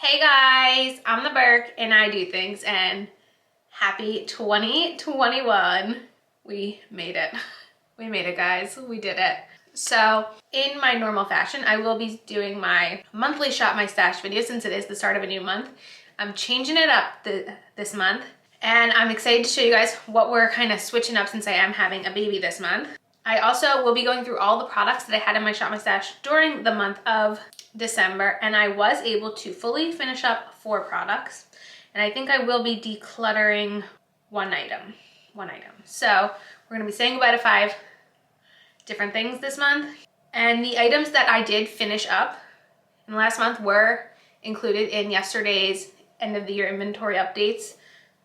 Hey guys, I'm the Burke and I do things, and happy 2021. We made it. We made it, guys. We did it. So in my normal fashion, I will be doing my monthly Shop My Stash video since it is the start of a new month. I'm changing it up this month, and I'm excited to show you guys what we're kind of switching up since I am having a baby this month. I also will be going through all the products that I had in my Shop My Stash during the month of December, and I was able to fully finish up 4 products, and I think I will be decluttering one item. So we're going to be saying goodbye to 5 different things this month, and the items that I did finish up in the last month were included in yesterday's end of the year inventory updates.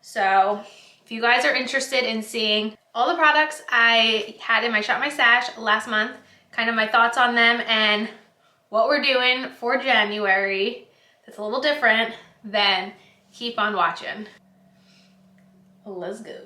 So if you guys are interested in seeing all the products I had in my Shop My Stash last month, kind of my thoughts on them and what we're doing for January that's a little different, then keep on watching. Let's go.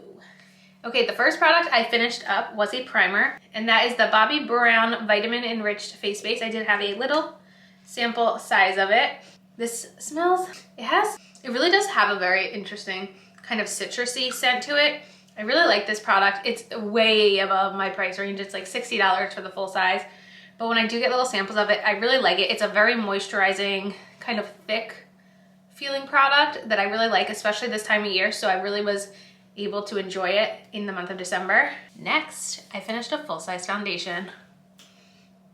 Okay, the first product I finished up was a primer, and that is the Bobbi Brown Vitamin Enriched Face Base. I did have a little sample size of it. This smells, it really does have a very interesting kind of citrusy scent to it. I really like this product. It's way above my price range. It's like $60 for the full size. But when I do get little samples of it, I really like it. It's a very moisturizing, kind of thick feeling product that I really like, especially this time of year. So I really was able to enjoy it in the month of December. Next, I finished a full-size foundation.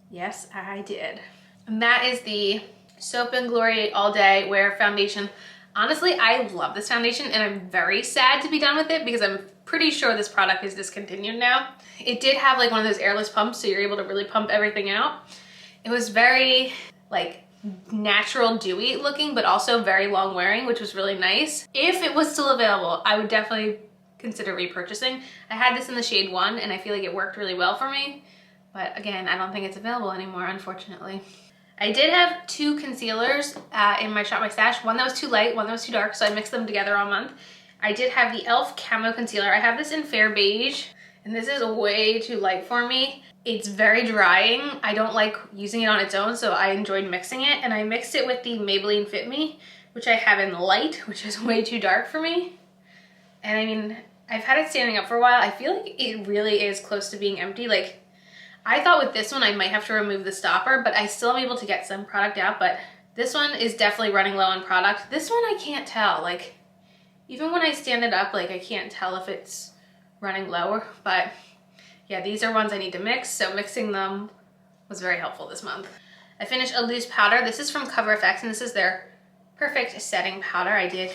Yes, I did. And that is the Soap and Glory All Day Wear Foundation. Honestly, I love this foundation, and I'm very sad to be done with it because I'm pretty sure this product is discontinued now. It did have like one of those airless pumps, so you're able to really pump everything out. It was very like natural dewy looking, but also very long wearing, which was really nice. If it was still available, I would definitely consider repurchasing. I had this in the shade 1 and I feel like it worked really well for me, but again, I don't think it's available anymore, unfortunately. I did have 2 concealers in my Shop My Stash, one that was too light, one that was too dark, so I mixed them together all month. I did have the e.l.f. Camo Concealer. I have this in Fair Beige, and this is way too light for me. It's very drying. I don't like using it on its own, so I enjoyed mixing it, and I mixed it with the Maybelline Fit Me, which I have in light, which is way too dark for me. And I mean, I've had it standing up for a while. I feel like it really is close to being empty. Like, I thought with this one I might have to remove the stopper, but I still am able to get some product out, but this one is definitely running low on product. This one I can't tell, like, even when I stand it up, like, I can't tell if it's running low, but yeah, these are ones I need to mix, so mixing them was very helpful this month. I finished a loose powder. This is from Cover FX, and this is their perfect setting powder. I did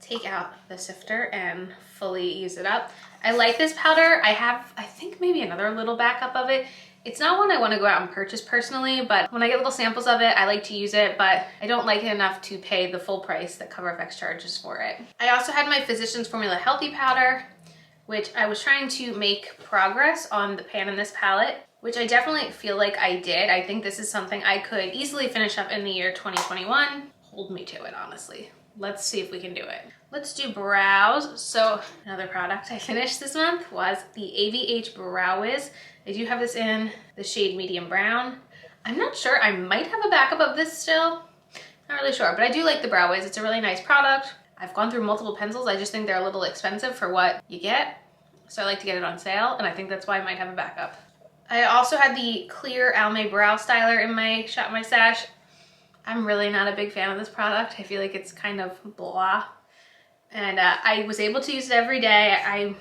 take out the sifter and fully use it up. I like this powder. I have, I think, maybe another little backup of it. It's not one I want to go out and purchase personally, but when I get little samples of it, I like to use it, but I don't like it enough to pay the full price that Cover FX charges for it. I also had my Physicians Formula Healthy Powder, which I was trying to make progress on the pan in this palette, which I definitely feel like I did. I think this is something I could easily finish up in the year 2021. Hold me to it, honestly. Let's see if we can do it. Let's do brows. So another product I finished this month was the AVH Brow Wiz. I do have this in the shade medium brown. I'm not sure, I might have a backup of this still. Not really sure, but I do like the Brow Wiz. It's a really nice product. I've gone through multiple pencils. I just think they're a little expensive for what you get. So I like to get it on sale, and I think that's why I might have a backup. I also had the clear Almay Brow Styler in my Shop My Stash. I'm really not a big fan of this product. I feel like it's kind of blah. And I was able to use it every day. I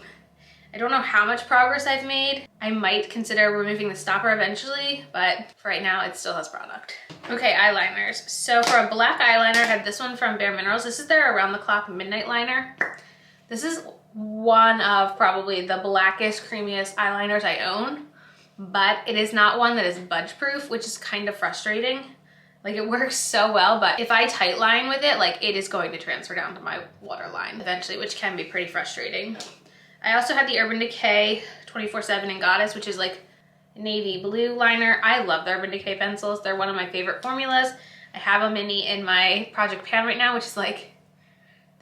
don't know how much progress I've made. I might consider removing the stopper eventually, but for right now, it still has product. Okay, eyeliners. So for a black eyeliner, I had this one from Bare Minerals. This is their Around the Clock Midnight Liner. This is one of probably the blackest, creamiest eyeliners I own, but it is not one that is budge proof, which is kind of frustrating. Like, it works so well, but if I tight line with it, like, it is going to transfer down to my waterline eventually, which can be pretty frustrating. I also had the Urban Decay 24/7 in Goddess, which is like a navy blue liner. I love the Urban Decay pencils. They're one of my favorite formulas. I have a mini in my project pan right now, which is like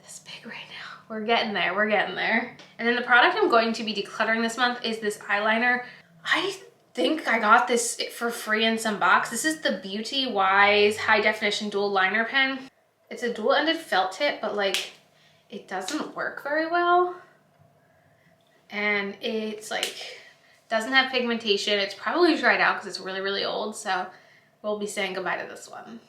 this big right now. We're getting there, we're getting there. And then the product I'm going to be decluttering this month is this eyeliner. I think I got this for free in some box. This is the Beauty Wise High Definition Dual Liner Pen. It's a dual-ended felt tip, but like it doesn't work very well. And it's like, doesn't have pigmentation. It's probably dried out because it's really, really old. So we'll be saying goodbye to this one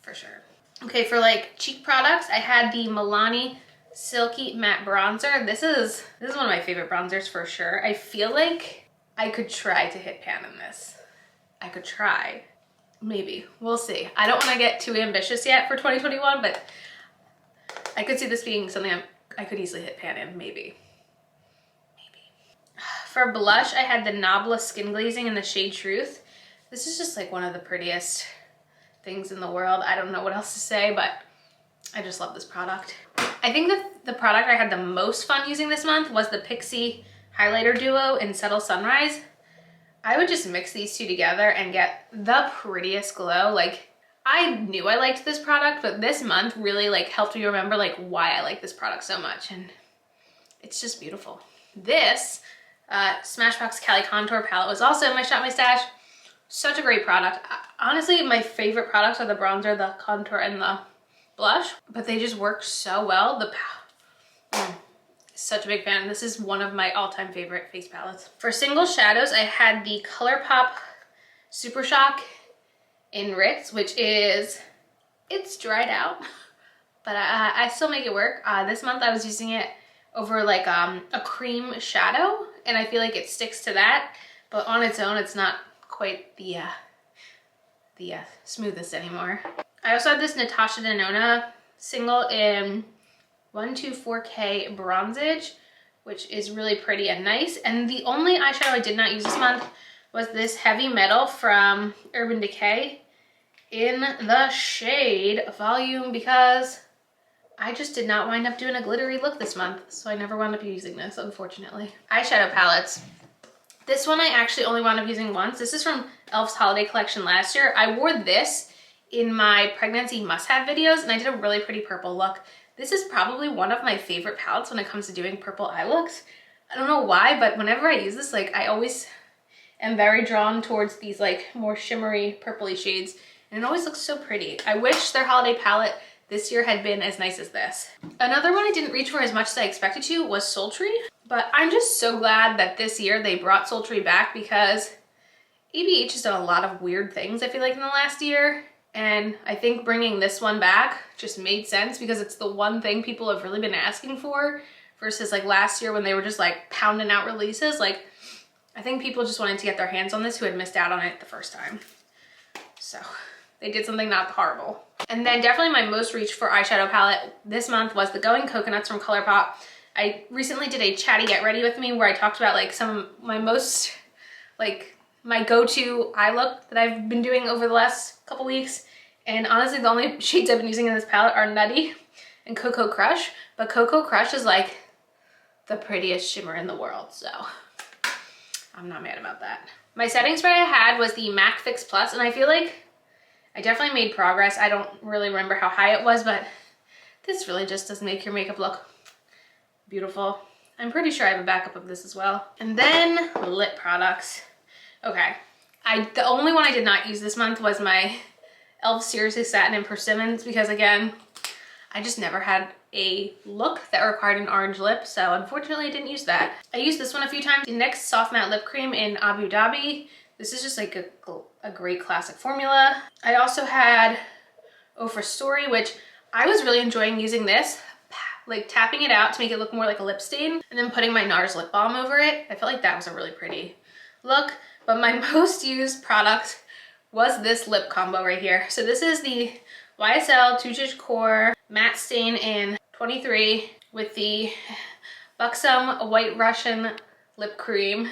for sure. Okay, for like cheek products, I had the Milani Silky Matte Bronzer. This is one of my favorite bronzers for sure. I feel like I could try to hit pan in this. I could try. Maybe. We'll see. I don't want to get too ambitious yet for 2021, but I could see this being something I could easily hit pan in, maybe. For blush, I had the Nabla Skin Glazing in the shade Truth. This is just like one of the prettiest things in the world. I don't know what else to say, but I just love this product. I think that the product I had the most fun using this month was the Pixi Highlighter Duo in Subtle Sunrise. I would just mix these two together and get the prettiest glow. Like, I knew I liked this product, but this month really like helped me remember like why I like this product so much, and it's just beautiful. This Smashbox Cali Contour Palette was also in my Shop My Stash. Such a great product. Honestly, my favorite products are the bronzer, the contour, and the blush, but they just work so well. Such a big fan. This is one of my all-time favorite face palettes. For single shadows, I had the ColourPop Super Shock in Ritz, which is, it's dried out, but I still make it work. This month I was using it over like a cream shadow, and I feel like it sticks to that, but on its own, it's not quite the smoothest anymore. I also had this Natasha Denona single in 124K Bronzage, which is really pretty and nice. And the only eyeshadow I did not use this month was this Heavy Metal from Urban Decay in the shade Volume, because I just did not wind up doing a glittery look this month, so I never wound up using this, unfortunately. Eyeshadow palettes. This one I actually only wound up using once. This is from e.l.f.'s holiday collection last year. I wore this in my pregnancy must-have videos, and I did a really pretty purple look. This is probably one of my favorite palettes when it comes to doing purple eye looks. I don't know why, but whenever I use this, like, I always am very drawn towards these like more shimmery purpley shades, and it always looks so pretty. I wish their holiday palette this year had been as nice as this. Another one I didn't reach for as much as I expected to was Sultry, but I'm just so glad that this year they brought Sultry back, because ABH has done a lot of weird things, I feel like, in the last year. And I think bringing this one back just made sense, because it's the one thing people have really been asking for, versus like last year when they were just like pounding out releases. Like, I think people just wanted to get their hands on this who had missed out on it the first time. So they did something not horrible. And then definitely my most reach for eyeshadow palette this month was the Going Coconuts from ColourPop. I recently did a Chatty Get Ready With Me where I talked about like some of my most, like, my go-to eye look that I've been doing over the last couple weeks. And honestly, the only shades I've been using in this palette are Nutty and Cocoa Crush. But Cocoa Crush is like the prettiest shimmer in the world, so I'm not mad about that. My setting spray I had was the MAC Fix Plus, and I feel like I definitely made progress. I don't really remember how high it was, but this really just does make your makeup look beautiful. I'm pretty sure I have a backup of this as well. And then lip products. Okay, the only one I did not use this month was my e.l.f. Seriously Satin in Persimmons, because again, I just never had a look that required an orange lip, so unfortunately I didn't use that. I used this one a few times. The NYX Soft Matte Lip Cream in Abu Dhabi. This is just like a great classic formula. I also had Ofra Story, which I was really enjoying using this, like tapping it out to make it look more like a lip stain, and then putting my NARS lip balm over it. I felt like that was a really pretty look. But my most used product was this lip combo right here. So this is the YSL Touche Core Matte Stain in 23 with the Buxom White Russian Lip Cream.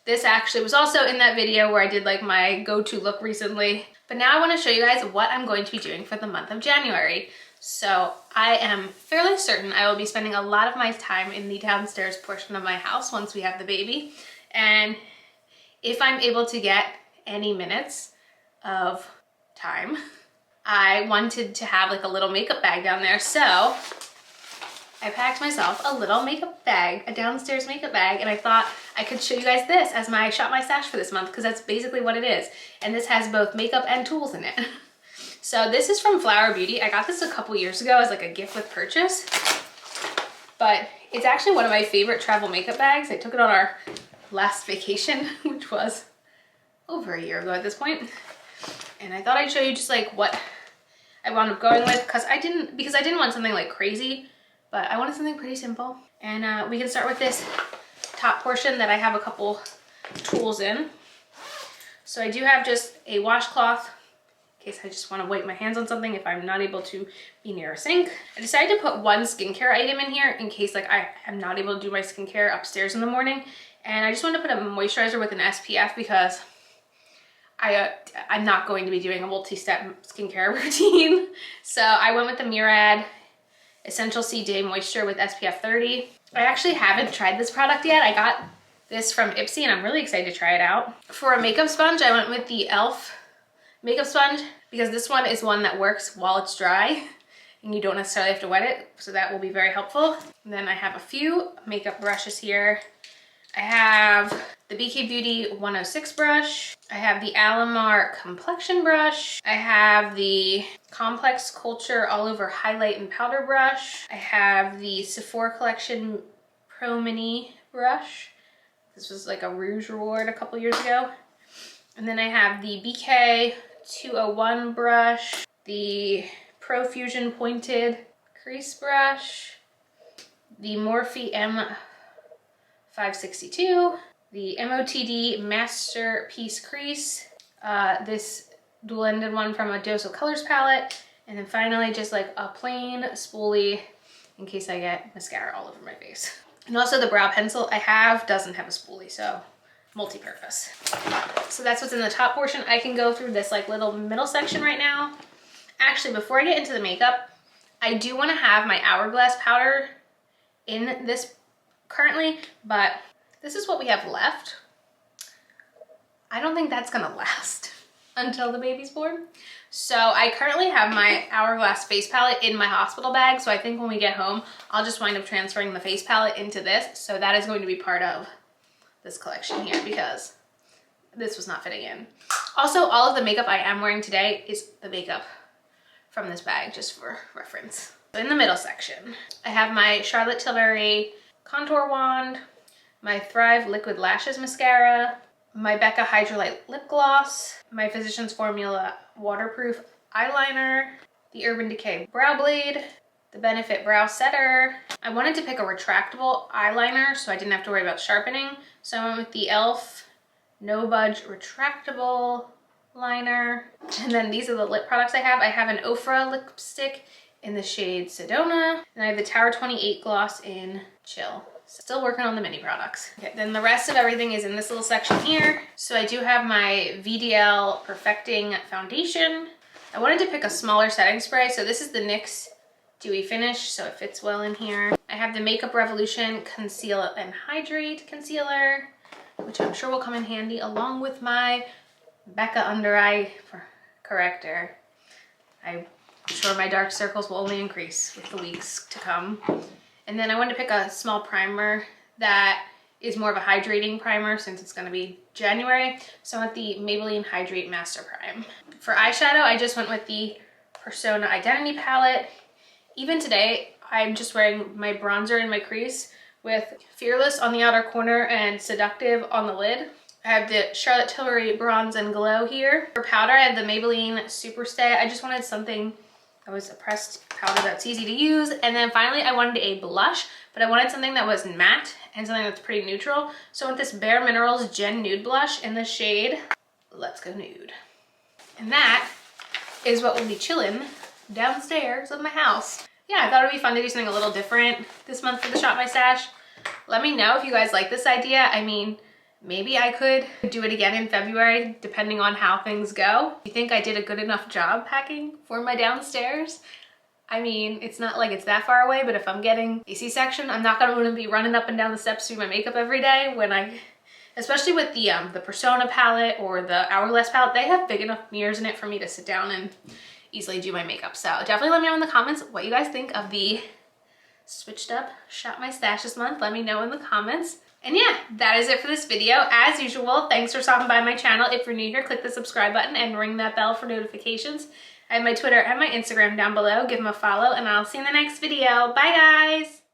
This actually was also in that video where I did like my go-to look recently. But now I want to show you guys what I'm going to be doing for the month of January. So I am fairly certain I will be spending a lot of my time in the downstairs portion of my house once we have the baby. And if I'm able to get any minutes of time, I wanted to have like a little makeup bag down there. So I packed myself a little makeup bag, a downstairs makeup bag, and I thought I could show you guys this as my Shop My Stash for this month, because that's basically what it is. And this has both makeup and tools in it. So this is from Flower Beauty. I got this a couple years ago as like a gift with purchase, but it's actually one of my favorite travel makeup bags. I took it on our last vacation, which was over a year ago at this point. And I thought I'd show you just like what I wound up going with because I didn't want something like crazy, but I wanted something pretty simple. And we can start with this top portion that I have a couple tools in. So I do have just a washcloth in case I just want to wipe my hands on something if I'm not able to be near a sink. I decided to put one skincare item in here in case like I am not able to do my skincare upstairs in the morning. And I just wanted to put a moisturizer with an SPF because I'm not going to be doing a multi-step skincare routine. So I went with the Murad Essential C Day Moisture with SPF 30. I actually haven't tried this product yet. I got this from Ipsy and I'm really excited to try it out. For a makeup sponge, I went with the e.l.f. makeup sponge because this one is one that works while it's dry and you don't necessarily have to wet it, so that will be very helpful. And then I have a few makeup brushes here. I have the BK Beauty 106 brush. I have the Alamar complexion brush. I have the Complex Culture All Over Highlight and Powder brush. I have the Sephora Collection Pro Mini brush. This was like a Rouge Reward a couple years ago. And then I have the BK 201 brush, the Pro Fusion Pointed Crease brush, the Morphe M562, the MOTD Masterpiece Crease, this dual-ended one from a Dose of Colors palette, and then finally just like a plain spoolie in case I get mascara all over my face. And also the brow pencil I have doesn't have a spoolie, so multi-purpose. So that's what's in the top portion. I can go through this like little middle section right now. Actually, before I get into the makeup, I do want to have my Hourglass powder in this currently, but this is what we have left. I don't think that's gonna last until the baby's born. So I currently have my Hourglass face palette in my hospital bag, so I think when we get home, I'll just wind up transferring the face palette into this. So that is going to be part of this collection here because this was not fitting in. Also, all of the makeup I am wearing today is the makeup from this bag, just for reference. In the middle section, I have my Charlotte Tilbury contour wand, my Thrive Liquid Lashes mascara, my Becca Hydrolite lip gloss, my Physicians Formula waterproof eyeliner, the Urban Decay brow blade, the Benefit brow setter. I wanted to pick a retractable eyeliner so I didn't have to worry about sharpening. So I went with the e.l.f. No Budge retractable liner. And then these are the lip products I have. I have an Ofra lipstick in the shade Sedona, and I have the Tower 28 gloss in Chill. Still working on the mini products. Okay, then the rest of everything is in this little section here. So I do have my VDL Perfecting Foundation. I wanted to pick a smaller setting spray, so this is the NYX Dewy Finish, so it fits well in here. I have the Makeup Revolution Conceal and Hydrate Concealer, which I'm sure will come in handy, along with my Becca Under Eye Corrector. I'm sure my dark circles will only increase with the weeks to come. And then I wanted to pick a small primer that is more of a hydrating primer since it's going to be January. So I went the Maybelline Hydrate Master Prime. For eyeshadow, I just went with the Persona Identity palette. Even today, I'm just wearing my bronzer in my crease with Fearless on the outer corner and Seductive on the lid. I have the Charlotte Tilbury Bronze and Glow here. For powder, I have the Maybelline Superstay. I just wanted something that was a pressed powder that's easy to use. And then finally, I wanted a blush, but I wanted something that was matte and something that's pretty neutral. So I went this Bare Minerals Gen Nude Blush in the shade Let's Go Nude. And that is what will be chilling downstairs of my house. Yeah, I thought it'd be fun to do something a little different this month for the Shop My Stash. Let me know if you guys like this idea. I mean, maybe I could do it again in February, depending on how things go. You think I did a good enough job packing for my downstairs? I mean, it's not like it's that far away, but if I'm getting a C-section, I'm not gonna want to be running up and down the steps to do my makeup every day when especially with the Persona palette or the Hourglass palette, they have big enough mirrors in it for me to sit down and easily do my makeup. So definitely let me know in the comments what you guys think of the switched up Shop My Stash this month. Let me know in the comments. And yeah, that is it for this video. As usual, thanks for stopping by my channel. If you're new here, click the subscribe button and ring that bell for notifications. I have my Twitter and my Instagram down below. Give them a follow, and I'll see you in the next video. Bye, guys.